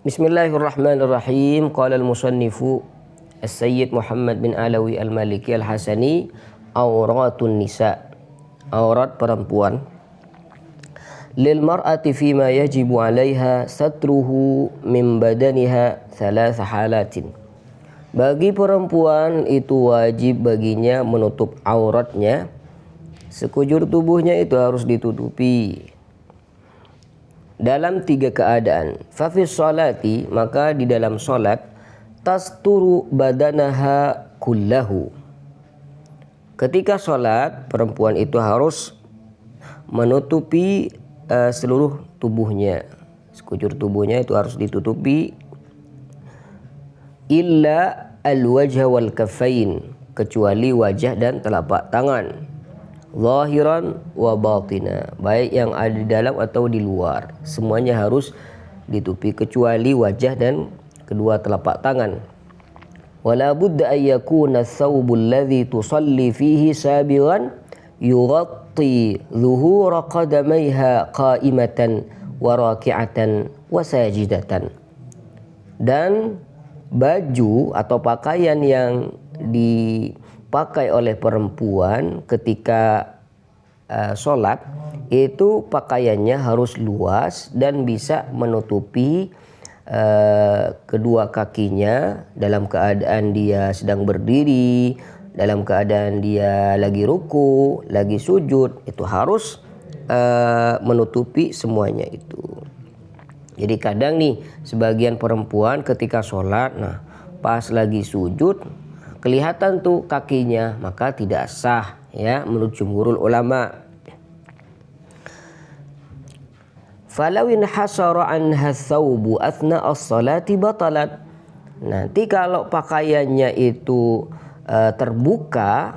Bismillahirrahmanirrahim. Qala al-musannifu As-Sayyid Muhammad bin Alawi Al-Maliki Al-Hasani, auratun nisa, aurat perempuan. Lil mar'ati fima yajibu 'alaiha satruhu min badaniha thalath halatin. Bagi perempuan itu wajib baginya menutup auratnya, sekujur tubuhnya itu harus ditutupi dalam 3 keadaan. Fafis sholati, maka di dalam sholat, tasturu badanaha kullahu. Ketika sholat, perempuan itu harus menutupi seluruh tubuhnya, sekujur tubuhnya itu harus ditutupi, illa al-wajha wal kaffain, kecuali wajah dan telapak tangan, zahiran wa batina, baik yang ada di dalam atau di luar, semuanya harus ditutupi kecuali wajah dan kedua telapak tangan. Wala budda an yakuna ath-thawbul ladzi tusalli fihi sabiran yughatti zuhura qadamaiha qa'imatan wa raki'atan wa sajidatan. Dan baju atau pakaian yang dipakai oleh perempuan ketika sholat itu pakaiannya harus luas dan bisa menutupi kedua kakinya dalam keadaan dia sedang berdiri, dalam keadaan dia lagi ruku, lagi sujud, itu harus menutupi semuanya itu. Jadi kadang nih sebagian perempuan ketika sholat, nah pas lagi sujud kelihatan tuh kakinya, maka tidak sah ya menurut jumhurul ulama. Falawin hasara anha thawbu athna as-salati batalat. Nanti kalau pakaiannya itu terbuka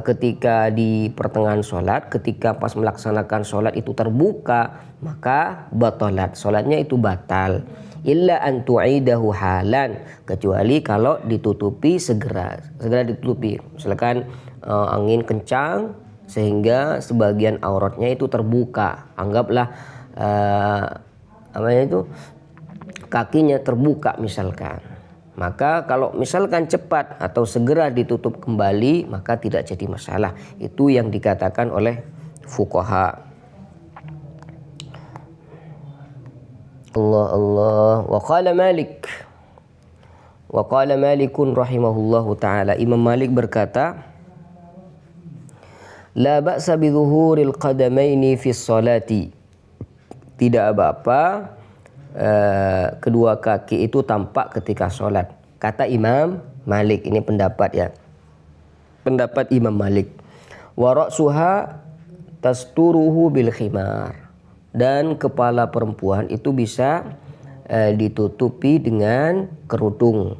ketika di pertengahan sholat, ketika pas melaksanakan sholat itu terbuka, maka batalat, sholatnya itu batal. Illa an tu'idahu halan, kecuali kalau ditutupi segera ditutupi. Misalkan angin kencang sehingga sebagian auratnya itu terbuka, anggaplah kakinya terbuka misalkan. Maka kalau misalkan cepat atau segera ditutup kembali, maka tidak jadi masalah. Itu yang dikatakan oleh fuqaha. Allah. Wa qala Malikun rahimahullahu ta'ala. Imam Malik berkata, la ba'sa bi dhuhuril qadamaini fi sholati. Tidak apa-apa kedua kaki itu tampak ketika sholat, kata Imam Malik. Ini pendapat ya, pendapat Imam Malik. Wa ra'suha tasturuhu bil khimar, dan kepala perempuan itu bisa ditutupi dengan kerudung.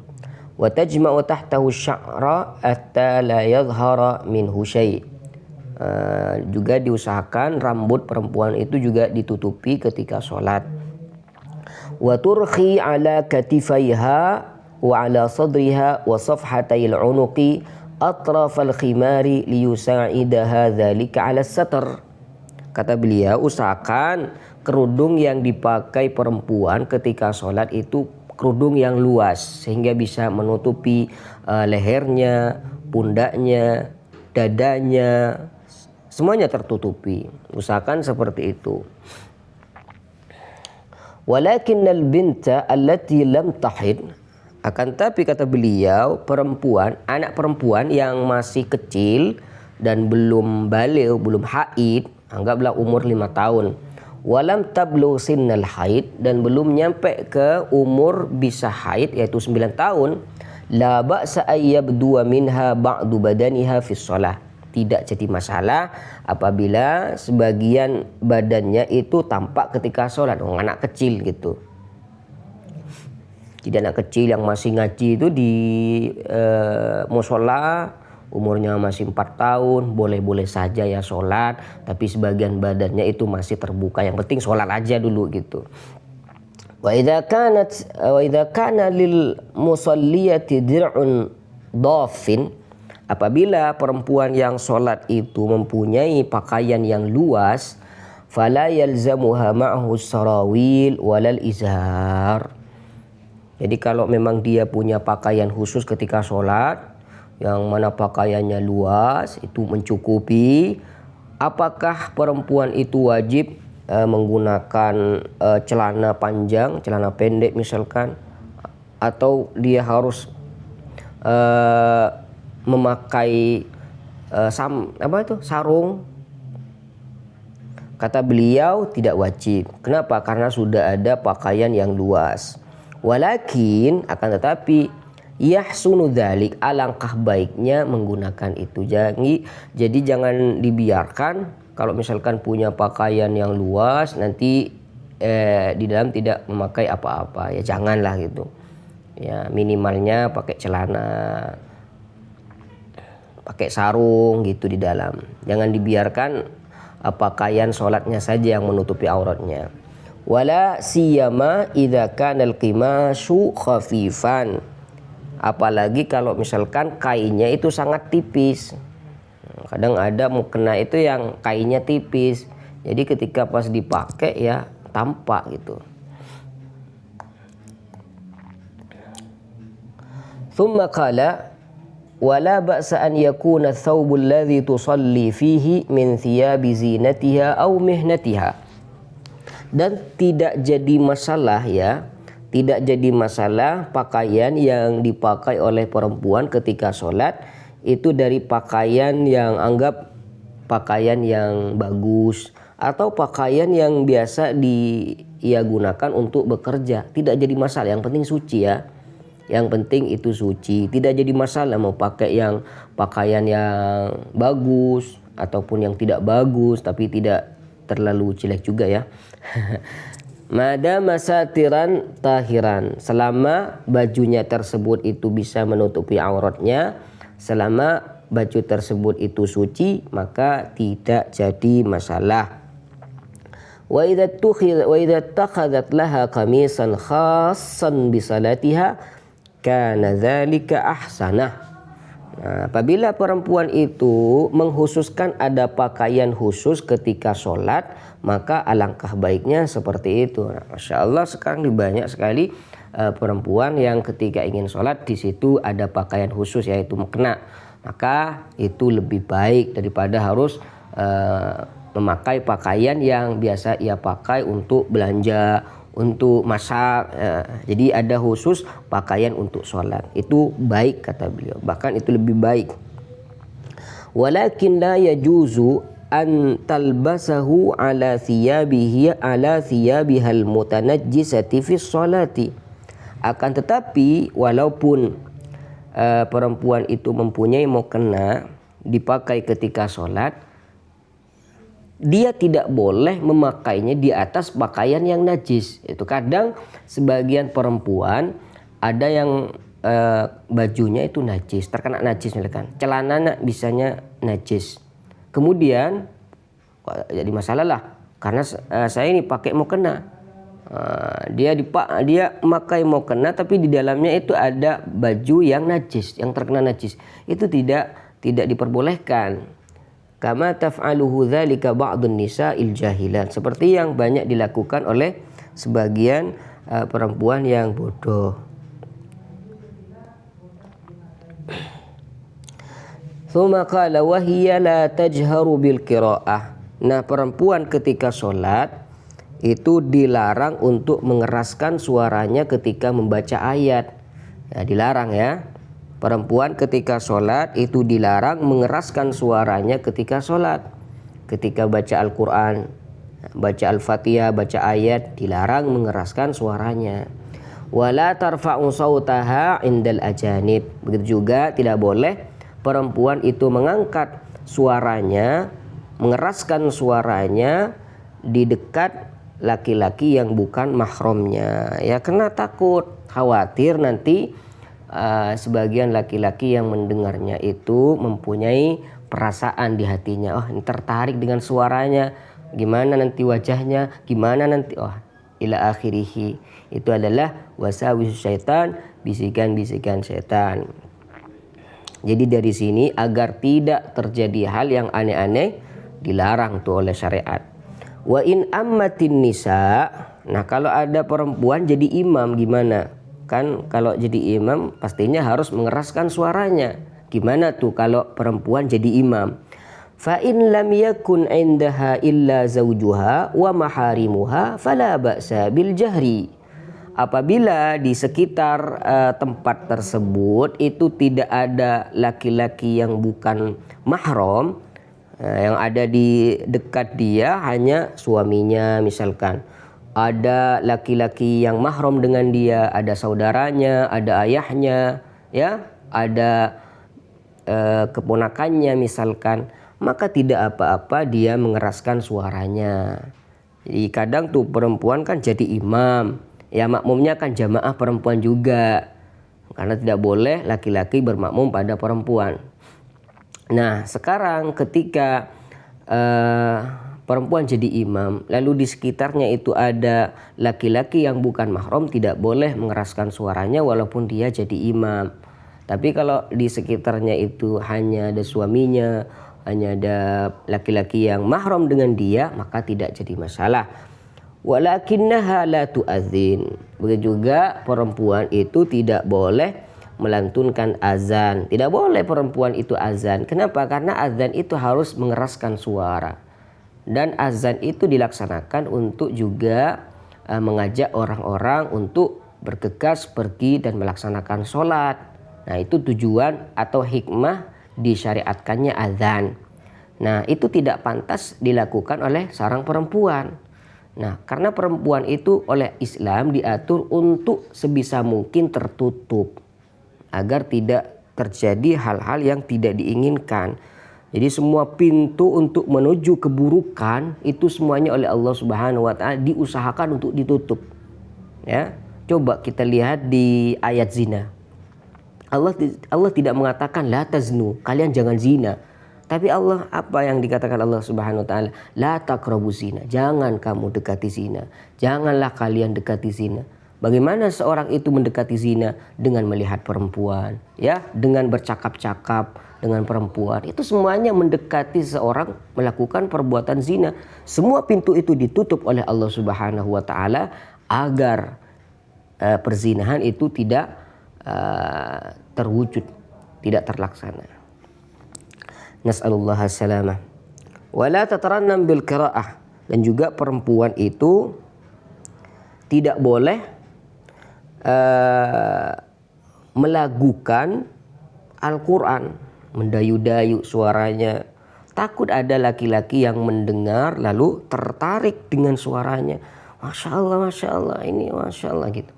Wa tajma'u tahtahu sya'ra hatta la yadhhara minhu syai'. Juga diusahakan rambut perempuan itu juga ditutupi ketika sholat. Wa turkhi ala katifaiha wa ala sadriha wa safhatayil unuqi atrafal khimari liyusa'idaha dzalika ala satar. Kata beliau, usahakan kerudung yang dipakai perempuan ketika sholat itu kerudung yang luas sehingga bisa menutupi lehernya, pundaknya, dadanya, semuanya tertutupi. Usahakan seperti itu. Walakinnal binta allati lam tahid, akan tapi kata beliau, perempuan, anak perempuan yang masih kecil dan belum baligh, belum haid, anggaplah umur 5 tahun, walam tablu sinnal haid, dan belum nyampe ke umur bisa haid yaitu 9 tahun, la ba'sa ayyabdu minha ba'du badaniha fi shalah. Tidak jadi masalah apabila sebagian badannya itu tampak ketika sholat. Anak kecil gitu. Jadi anak kecil yang masih ngaji itu di musola, umurnya masih 4 tahun, boleh-boleh saja ya sholat, tapi sebagian badannya itu masih terbuka. Yang penting sholat aja dulu gitu. Wa idza kana lil musalliyati dir'un dhafin, apabila perempuan yang sholat itu mempunyai pakaian yang luas, fala yalzamuha ma'hu sarawil walal izhar, Jadi kalau memang dia punya pakaian khusus ketika sholat, yang mana pakaiannya luas, itu mencukupi, apakah perempuan itu wajib menggunakan celana panjang, celana pendek misalkan, atau dia harus memakai sarung? Kata beliau tidak wajib. Kenapa? Karena sudah ada pakaian yang luas. Walakin akan tetapi yahsunu dzalik, alangkah baiknya menggunakan itu. Jadi jangan dibiarkan kalau misalkan punya pakaian yang luas nanti di dalam tidak memakai apa-apa. Ya janganlah gitu. Ya minimalnya pakai celana, pakai sarung gitu di dalam. Jangan dibiarkan pakaian sholatnya saja yang menutupi auratnya. Wala siyama idza kana al-qimashu khafifan. Apalagi kalau misalkan kainnya itu sangat tipis. Kadang ada mukena itu yang kainnya tipis. Jadi ketika pas dipakai ya tampak gitu. Thumma qala wala ba'sa an yakuna thawbul ladzi tusalli fihi min thiyabi zinatiha aw mihnatiha. Dan tidak jadi masalah ya, tidak jadi masalah pakaian yang dipakai oleh perempuan ketika sholat itu dari pakaian yang anggap pakaian yang bagus atau pakaian yang biasa ia gunakan untuk bekerja. Tidak jadi masalah, yang penting suci ya. Yang penting itu suci, tidak jadi masalah mau pakai yang pakaian yang bagus ataupun yang tidak bagus tapi tidak terlalu jelek juga ya. Madama satiran tahiran, selama bajunya tersebut itu bisa menutupi auratnya, selama baju tersebut itu suci, maka tidak jadi masalah. Wa idza takhadhat laha qamisan khassan bi salatiha kana dzalika ahsanah. Nah, apabila perempuan itu menghususkan ada pakaian khusus ketika sholat, maka alangkah baiknya seperti itu. Nah, Masya Allah sekarang banyak sekali perempuan yang ketika ingin sholat di situ ada pakaian khusus yaitu mukena. Maka itu lebih baik daripada harus memakai pakaian yang biasa ia pakai untuk belanja, untuk masak. Jadi ada khusus pakaian untuk sholat, itu baik kata beliau, bahkan itu lebih baik. Walakin la yajuzu an talbasahu ala thiyabihal mutanajjisati fi sholati. Akan tetapi walaupun perempuan itu mempunyai mukena dipakai ketika sholat, dia tidak boleh memakainya di atas pakaian yang najis. Itu kadang sebagian perempuan ada yang bajunya itu najis, terkena najis misalkan, celana bisanya najis. Kemudian jadi masalah lah karena saya ini pakai mukena. Dia memakai mukena tapi di dalamnya itu ada baju yang najis, yang terkena najis. Itu tidak diperbolehkan. Kama taf'aluhu dzalika ba'dun nisa'il jahilat, seperti yang banyak dilakukan oleh sebagian perempuan yang bodoh. Tsumma qala wa hiya la tajharu bil qira'ah. Nah, perempuan ketika sholat itu dilarang untuk mengeraskan suaranya ketika membaca ayat. Ya, dilarang ya. Perempuan ketika sholat itu dilarang mengeraskan suaranya ketika sholat. Ketika baca Al-Quran, baca Al-Fatihah, baca ayat, dilarang mengeraskan suaranya. Wala tarfa'u sautaha indal ajanib. Begitu juga tidak boleh perempuan itu mengangkat suaranya, mengeraskan suaranya di dekat laki-laki yang bukan mahramnya. Ya, karena takut, khawatir nanti sebagian laki-laki yang mendengarnya itu mempunyai perasaan di hatinya, oh ini tertarik dengan suaranya, gimana nanti wajahnya, gimana nanti, ila akhirihi. Itu adalah wasawis syaitan, bisikan-bisikan setan. Jadi dari sini agar tidak terjadi hal yang aneh-aneh dilarang tuh oleh syariat. Wa in ammatin nisa, nah kalau ada perempuan jadi imam gimana? Kan kalau jadi imam pastinya harus mengeraskan suaranya. Gimana tuh kalau perempuan jadi imam? Fa in lam yakun indaha illa zawjuha wa maharimuha fala ba'sa bil jahri. Apabila di sekitar tempat tersebut itu tidak ada laki-laki yang bukan mahram, yang ada di dekat dia hanya suaminya misalkan. Ada laki-laki yang mahram dengan dia, ada saudaranya, ada ayahnya, ya, ada keponakannya misalkan, maka tidak apa-apa dia mengeraskan suaranya. Jadi kadang tuh perempuan kan jadi imam, ya makmumnya kan jamaah perempuan juga, karena tidak boleh laki-laki bermakmum pada perempuan. Nah sekarang ketika perempuan jadi imam, lalu di sekitarnya itu ada laki-laki yang bukan mahram, tidak boleh mengeraskan suaranya walaupun dia jadi imam. Tapi kalau di sekitarnya itu hanya ada suaminya, hanya ada laki-laki yang mahram dengan dia, maka tidak jadi masalah. Walakinnaha la tu'adzin. Begitu juga perempuan itu tidak boleh melantunkan azan. Tidak boleh perempuan itu azan. Kenapa? Karena azan itu harus mengeraskan suara. Dan azan itu dilaksanakan untuk juga mengajak orang-orang untuk bergegas pergi dan melaksanakan sholat. Nah itu tujuan atau hikmah disyariatkannya azan. Nah itu tidak pantas dilakukan oleh seorang perempuan. Nah karena perempuan itu oleh Islam diatur untuk sebisa mungkin tertutup, agar tidak terjadi hal-hal yang tidak diinginkan. Jadi semua pintu untuk menuju keburukan itu semuanya oleh Allah Subhanahu wa taala diusahakan untuk ditutup. Ya. Coba kita lihat di ayat zina. Allah tidak mengatakan la taznu, kalian jangan zina. Tapi Allah, apa yang dikatakan Allah Subhanahu wa taala? La taqrabu zina, jangan kamu dekati zina. Janganlah kalian dekati zina. Bagaimana seorang itu mendekati zina? Dengan melihat perempuan, ya, dengan bercakap-cakap dengan perempuan. Itu semuanya mendekati seorang melakukan perbuatan zina. Semua pintu itu ditutup oleh Allah Subhanahu wa taala agar perzinahan itu tidak terwujud, tidak terlaksana. Nas'alullah as-salamah. Wala tatarannam bil qiraah, dan juga perempuan itu tidak boleh melagukan Al-Quran, mendayu-dayu suaranya. Takut ada laki-laki yang mendengar lalu tertarik dengan suaranya. Masya Allah, ini Masya Allah gitu.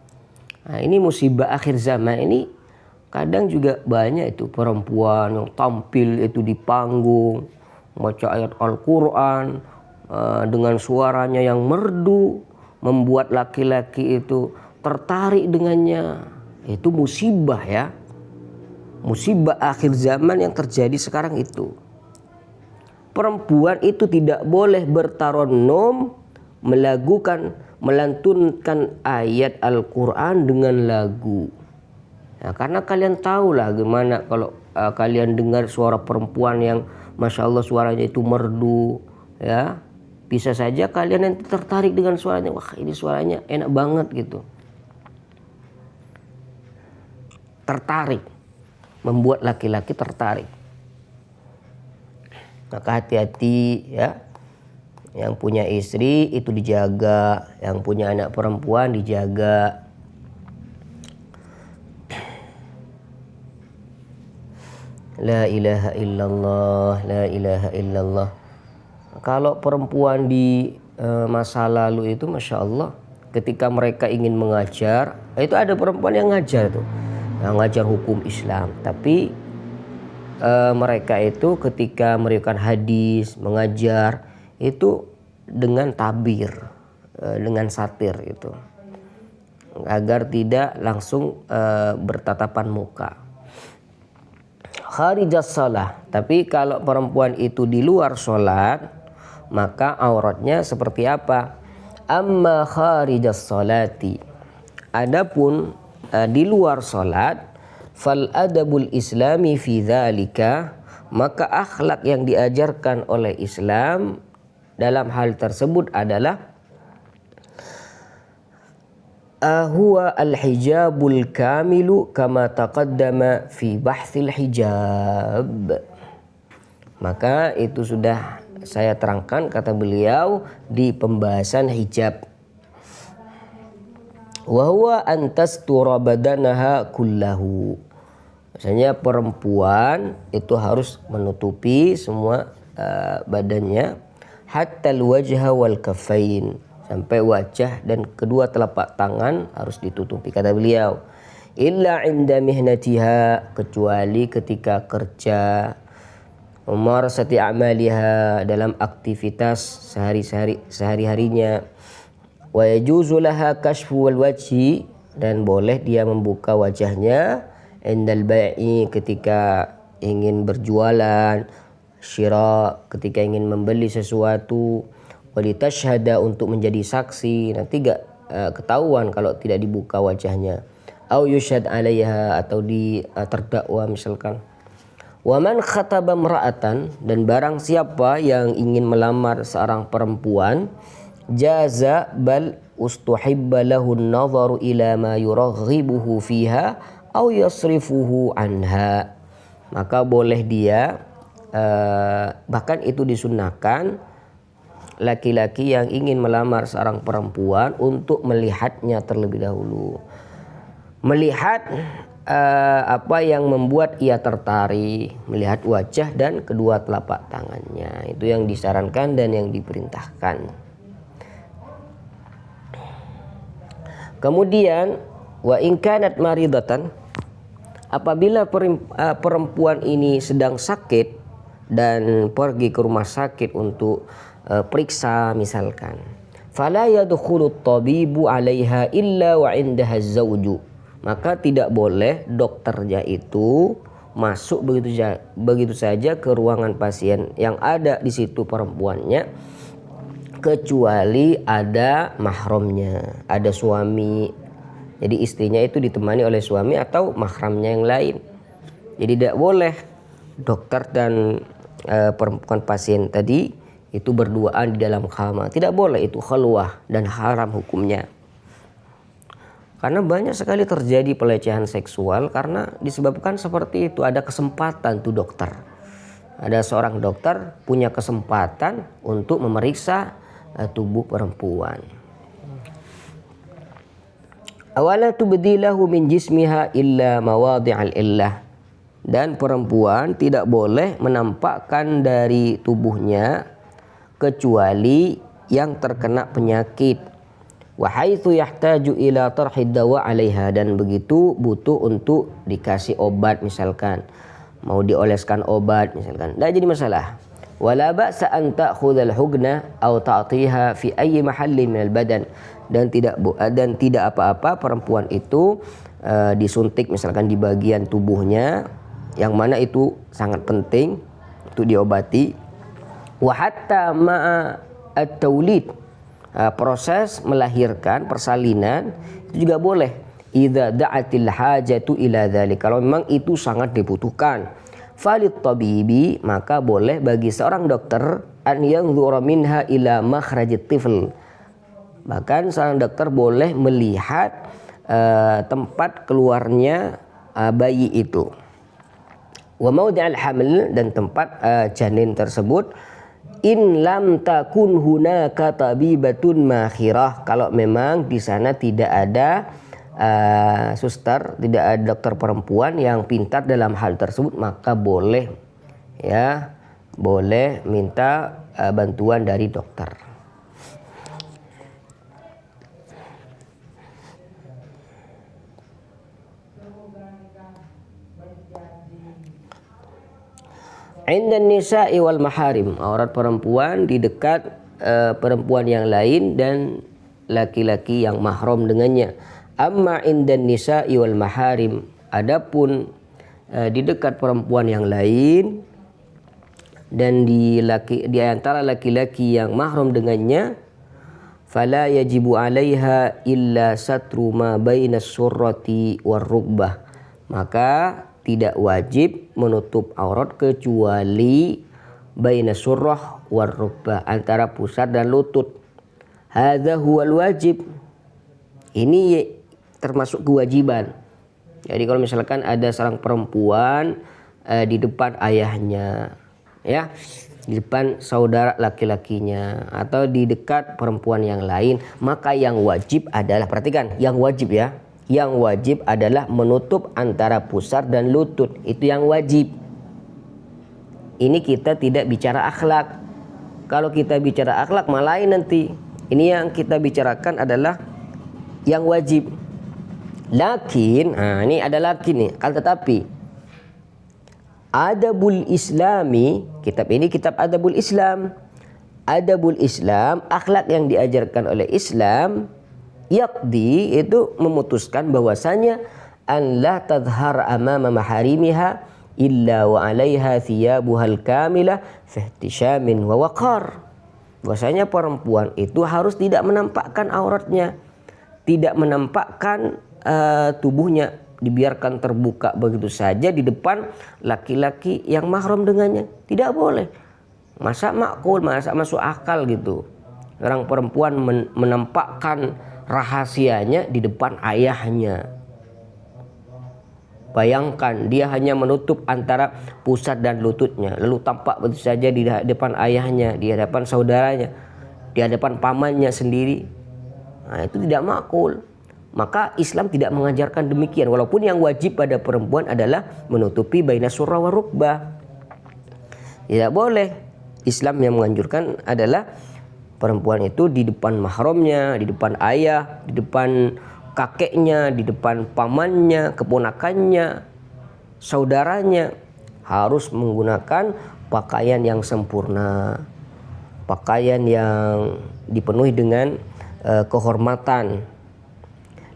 Nah, ini musibah akhir zaman ini. Kadang juga banyak itu perempuan yang tampil itu di panggung, baca ayat Al-Quran dengan suaranya yang merdu, membuat laki-laki itu tertarik dengannya. Itu musibah ya. Musibah akhir zaman yang terjadi sekarang itu. Perempuan itu tidak boleh bertarannum, melantunkan ayat Al-Quran dengan lagu. Nah, karena kalian tahulah gimana kalau kalian dengar suara perempuan yang Masya Allah suaranya itu merdu, ya, bisa saja kalian nanti tertarik dengan suaranya. Wah, ini suaranya enak banget gitu. Tertarik, membuat laki-laki tertarik. Maka hati-hati ya. Yang punya istri itu dijaga, yang punya anak perempuan dijaga. La ilaha illallah, la ilaha illallah. Kalau perempuan di masa lalu itu Masya Allah, ketika mereka ingin mengajar, itu ada perempuan yang ngajar tuh, yang ngajar hukum Islam. Tapi mereka itu ketika memberikan hadis, mengajar itu dengan tabir, dengan satir itu, agar tidak langsung bertatapan muka. Kharijas shalah, tapi kalau perempuan itu di luar sholat, maka auratnya seperti apa? Amma kharijas sholati, adapun di luar sholat, fal adabul islami fi dzalika, maka akhlak yang diajarkan oleh Islam dalam hal tersebut adalah huwa al-hijabul kamilu kama taqaddama fi bahthil hijab. Maka itu sudah saya terangkan kata beliau di pembahasan hijab. Wa huwa an tastura badanaha kullahu. Maksudnya perempuan itu harus menutupi semua badannya, hatta al-wajha wal kaffain, sampai wajah dan kedua telapak tangan harus ditutupi kata beliau. Illa inda mihnatiha, kecuali ketika kerja, umarasati a'maliha, dalam aktivitas sehari-harinya, wa yajuzu laha kashfu wal wajhi, dan boleh dia membuka wajahnya, indal bai'i, ketika ingin berjualan, syira, ketika ingin membeli sesuatu, walitashhada, untuk menjadi saksi, nanti gak ketahuan kalau tidak dibuka wajahnya, au yushad alaiha, atau terdakwa misalkan. Waman khataba mra'atan, dan barang siapa yang ingin melamar seorang perempuan, jaza bal ustuhibba lahu an-nadharu ila ma yuraghibuhu fiha au yasrifuhu anha, maka boleh dia bahkan itu disunnahkan laki-laki yang ingin melamar seorang perempuan untuk melihatnya terlebih dahulu, melihat apa yang membuat ia tertarik, melihat wajah dan kedua telapak tangannya. Itu yang disarankan dan yang diperintahkan. Kemudian wa in kanat maridatan, apabila perempuan ini sedang sakit dan pergi ke rumah sakit untuk periksa misalkan, fala yadkhulu at-tabibu 'alaiha illa wa 'indaha az-zawju, maka tidak boleh dokternya itu masuk begitu saja ke ruangan pasien yang ada di situ perempuannya, kecuali ada mahramnya, ada suami. Jadi istrinya itu ditemani oleh suami atau mahramnya yang lain. Jadi tidak boleh dokter dan perempuan pasien tadi itu berduaan di dalam kamar. Tidak boleh, itu khalwah dan haram hukumnya. Karena banyak sekali terjadi pelecehan seksual karena disebabkan seperti itu. Ada kesempatan tuh dokter. Ada seorang dokter punya kesempatan untuk memeriksa tubuh perempuan. Awala tubdilahu min jismiha illa mawadhi'al illah, dan perempuan tidak boleh menampakkan dari tubuhnya kecuali yang terkena penyakit. Wa haitsu yahtaju ila tarhid dawa 'alaiha, dan begitu butuh untuk dikasih obat misalkan, mau dioleskan obat misalkan, tidak jadi masalah. Wala ba'sa an ta'khudhal hugna aw ta'tiha fi ayyi mahallin minal badan, dan tidak apa-apa perempuan itu disuntik misalkan di bagian tubuhnya yang mana itu sangat penting untuk diobati. Wa hatta ma'a at-taulid, proses melahirkan, persalinan itu juga boleh. Idza da'atil hajatu ila dzalik, kalau memang itu sangat dibutuhkan. Falit tabibi, maka boleh bagi seorang dokter an yanzura minha ila makhrajit tifl, bahkan seorang dokter boleh melihat tempat keluarnya bayi itu. Wa maudhi'al haml, dan tempat janin tersebut. In lam takun hunaka tabibatun makhirah, kalau memang di sana tidak ada suster, tidak ada dokter perempuan yang pintar dalam hal tersebut, maka boleh minta bantuan dari dokter. Indan nisa'i wal maharim, aurat perempuan di dekat perempuan yang lain dan laki-laki yang mahram dengannya. Amma indan nisa'i wal maharim, adapun di dekat perempuan yang lain dan di antara laki-laki yang mahram dengannya, fala yajibu 'alaiha illa satru ma bainas surrati war rukbah, maka tidak wajib menutup aurat kecuali baina surrah war rukbah, antara pusar dan lutut. Hadza huwal wajib, Ini termasuk kewajiban. Jadi kalau misalkan ada seorang perempuan di depan ayahnya, ya, di depan saudara laki-lakinya atau di dekat perempuan yang lain, maka yang wajib adalah, perhatikan, yang wajib ya, yang wajib adalah menutup antara pusar dan lutut. Itu yang wajib. Ini kita tidak bicara akhlak. Kalau kita bicara akhlak malah lain nanti. Ini yang kita bicarakan adalah yang wajib. Lakin, ini ada lakin nih. Kan tetapi Adabul Islami, kitab ini kitab Adabul Islam. Adabul Islam, akhlak yang diajarkan oleh Islam, yaqdi itu memutuskan bahwasanya an la tadhhar amama maharimiha illa wa 'alaiha thiyabuhal kamilah fi ihtisyamin wa waqar. Bahwasanya perempuan itu harus tidak menampakkan auratnya, tidak menampakkan tubuhnya, dibiarkan terbuka begitu saja di depan laki-laki yang mahram dengannya. Tidak boleh. Masa makul, masa masuk akal gitu. Orang perempuan menampakkan rahasianya di depan ayahnya. Bayangkan dia hanya menutup antara pusat dan lututnya, lalu tampak begitu saja di depan ayahnya, di hadapan saudaranya, di hadapan pamannya sendiri. Nah, itu tidak makul. Maka Islam tidak mengajarkan demikian, walaupun yang wajib pada perempuan adalah menutupi baina surra wa rukbah. Tidak boleh. Islam yang menganjurkan adalah perempuan itu di depan mahramnya, di depan ayah, di depan kakeknya, di depan pamannya, keponakannya, saudaranya, harus menggunakan pakaian yang sempurna, pakaian yang dipenuhi dengan kehormatan.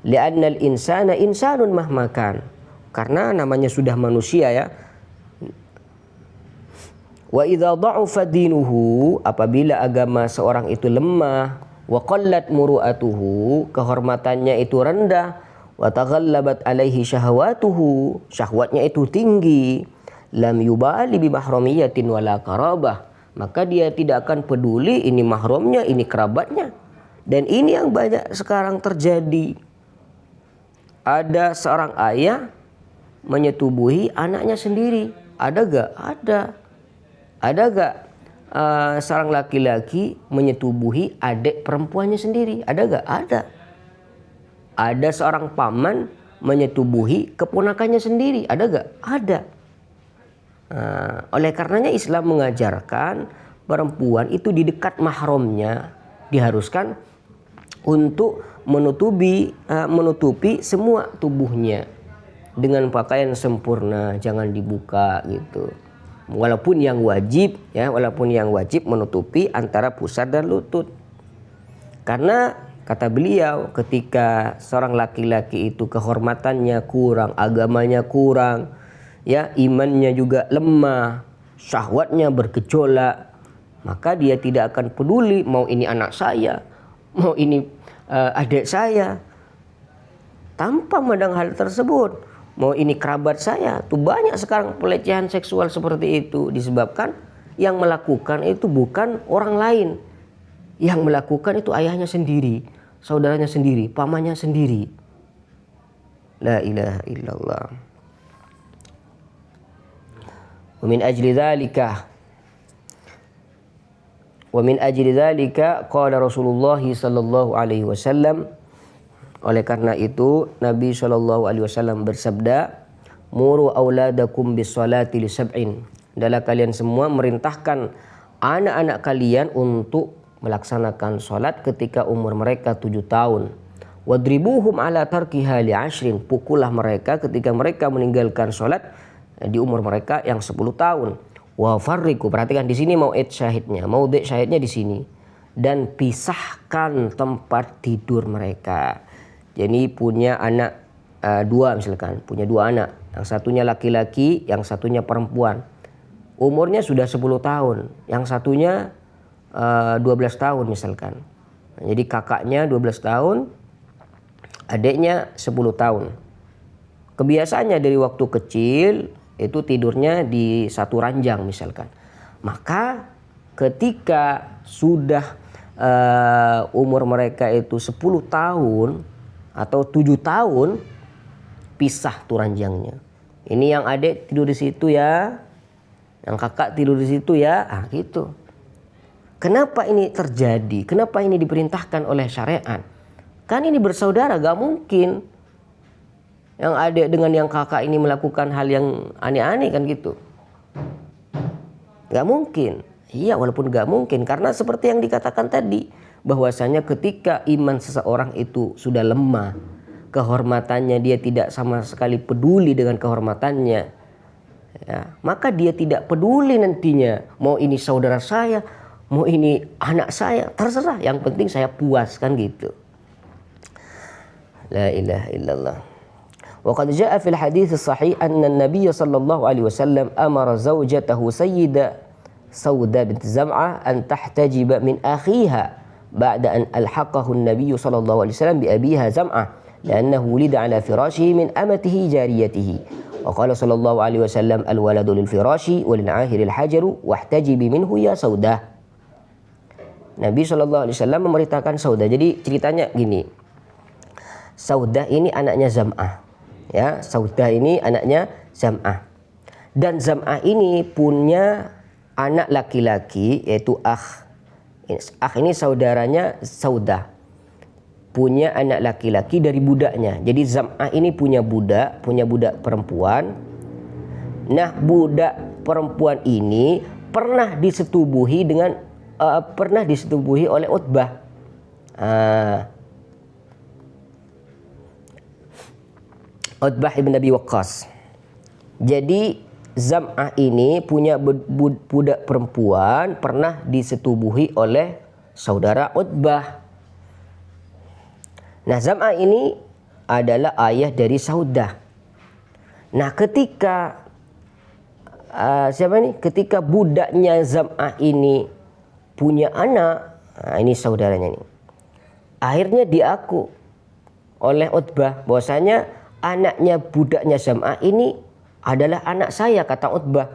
Li'annal insana insanun mahmakan, karena namanya sudah manusia ya. Wa idza dha'afa dinuhu, apabila agama seorang itu lemah, wa qallat muru'atuhu, kehormatannya itu rendah, wa taghallabat alaihi syahwatuhu, syahwatnya itu tinggi, lam yubali bi mahramiyatin wala qarabah, maka dia tidak akan peduli ini mahramnya, ini kerabatnya. Dan ini yang banyak sekarang terjadi. Ada seorang ayah menyetubuhi anaknya sendiri. Ada gak? Ada. Ada gak seorang laki-laki menyetubuhi adik perempuannya sendiri? Ada gak? Ada. Ada seorang paman menyetubuhi keponakannya sendiri? Ada gak? Ada. Oleh karenanya Islam mengajarkan perempuan itu di dekat mahramnya diharuskan untuk menutupi semua tubuhnya dengan pakaian sempurna, jangan dibuka gitu. Walaupun yang wajib menutupi antara pusar dan lutut. Karena kata beliau, ketika seorang laki-laki itu kehormatannya kurang, agamanya kurang, ya, imannya juga lemah, syahwatnya bergejolak, maka dia tidak akan peduli mau ini anak saya, mau ini adik saya, tanpa memandang hal tersebut, mau ini kerabat saya. Tuh banyak sekarang pelecehan seksual seperti itu disebabkan yang melakukan itu bukan orang lain, yang melakukan itu ayahnya sendiri, saudaranya sendiri, pamannya sendiri. La ilaha illallah. Wa min ajli dzalika qala Rasulullah sallallahu alaihi wasallam, oleh karena itu Nabi sallallahu alaihi wasallam bersabda, muru auladakum bis salati li sab'in, adalah kalian semua merintahkan anak-anak kalian untuk melaksanakan salat ketika umur mereka 7 tahun. Wadribuhum ala tarkiha li 'ashrin, pukullah mereka ketika mereka meninggalkan salat di umur mereka yang 10 tahun. Wa farriqu, perhatikan di sini mau'id syahidnya, maudhi' syahidnya di sini, dan pisahkan tempat tidur mereka. Jadi punya anak dua, misalkan punya 2 anak, yang satunya laki-laki, yang satunya perempuan, umurnya sudah 10 tahun, yang satunya 12 tahun misalkan. Jadi kakaknya 12 tahun, adiknya 10 tahun. Kebiasaannya dari waktu kecil itu tidurnya di satu ranjang misalkan. Maka ketika sudah umur mereka itu 10 tahun, atau 7 tahun pisah tuh ranjangnya. Ini yang adik tidur di situ ya, yang kakak tidur di situ ya, gitu. Kenapa ini terjadi? Kenapa ini diperintahkan oleh syariat? Kan ini bersaudara, gak mungkin yang adik dengan yang kakak ini melakukan hal yang aneh-aneh kan gitu. Gak mungkin. Iya, walaupun gak mungkin, karena seperti yang dikatakan tadi, bahwasanya ketika iman seseorang itu sudah lemah, kehormatannya dia tidak sama sekali peduli dengan kehormatannya, ya, maka dia tidak peduli nantinya mau ini saudara saya, mau ini anak saya, terserah, yang penting saya puas kan gitu. La ilaha illallah. Wa qad jaa fil hadits sahih anna an-nabiy sallallahu alaihi wasallam amara zawjatahu sayyidah Saudah bint Zam'ah an tahtajiba min akhiha ba'da an alhaqahu an-nabiy sallallahu alaihi wasallam bi abiha Zam'ah li'annahu wulida ala firashihi min amatihi jariyatihi. Wa qala sallallahu alaihi wasallam al-waladu lil firashi wa lil 'ahiri al-hajaru wahtajibi minhu ya Saudah. Nabi sallallahu alaihi wasallam memerintahkan Saudah. Jadi ceritanya gini. Saudah ini anaknya Zam'ah. Ya, Saudah ini anaknya Zam'ah. Dan Zam'ah ini punya anak laki-laki yaitu Akh. Akh ini saudaranya Saudah. Punya anak laki-laki dari budaknya. Jadi Zam'ah ini punya budak perempuan. Nah, budak perempuan ini pernah disetubuhi oleh Utbah. Utbah ibn Abi Waqqas. Jadi Zam'ah ini punya budak perempuan pernah disetubuhi oleh saudara Utbah. Nah, Zam'ah ini adalah ayah dari Saudah. Nah, ketika ketika budaknya Zam'ah ini punya anak, ini saudaranya ini, akhirnya diaku oleh Utbah bahwasanya anaknya budaknya Zam'ah ini adalah anak saya, kata Utbah.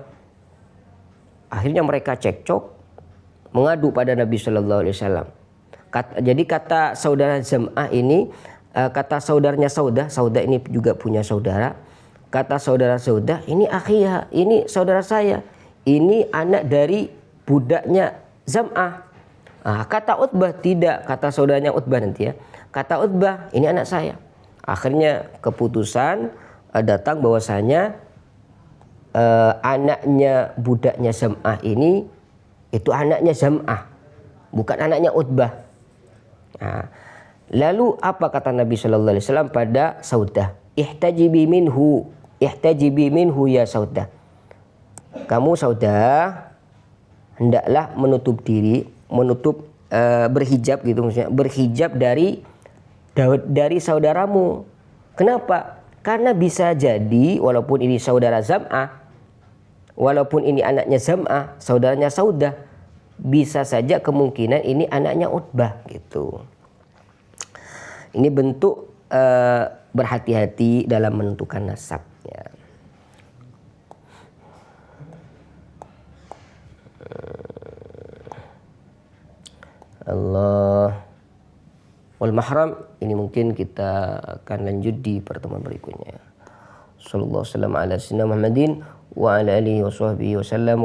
Akhirnya mereka cekcok, mengadu pada Nabi Shallallahu Alaihi Wasallam. Jadi kata saudara Zam'ah ini, kata saudaranya Saudah ini juga punya saudara. Kata saudara Saudah, ini akhiyah, ini saudara saya, ini anak dari budaknya Zam'ah. Kata Utbah tidak, kata saudaranya Utbah nanti ya. Kata Utbah, ini anak saya. Akhirnya keputusan datang bahwasanya anaknya budaknya Zam'ah ini itu anaknya Zam'ah, bukan anaknya Utbah. Lalu apa kata Nabi Shallallahu Alaihi Wasallam pada Saudah? Ihtajibi minhu ya Saudah. Kamu Saudah hendaklah menutup diri, berhijab gitu, maksudnya berhijab dari saudaramu. Kenapa? Karena bisa jadi walaupun ini saudara Zam'ah, walaupun ini anaknya Zam'ah, saudaranya Saudah, bisa saja kemungkinan ini anaknya Utbah gitu. Ini bentuk berhati-hati dalam menentukan nasab ya. Allah wal mahram, ini mungkin kita akan lanjut di pertemuan berikutnya. Sallallahu alaihi wasallam ala sayyidina Muhammadin wa ala alihi wa sahbihi wasallam.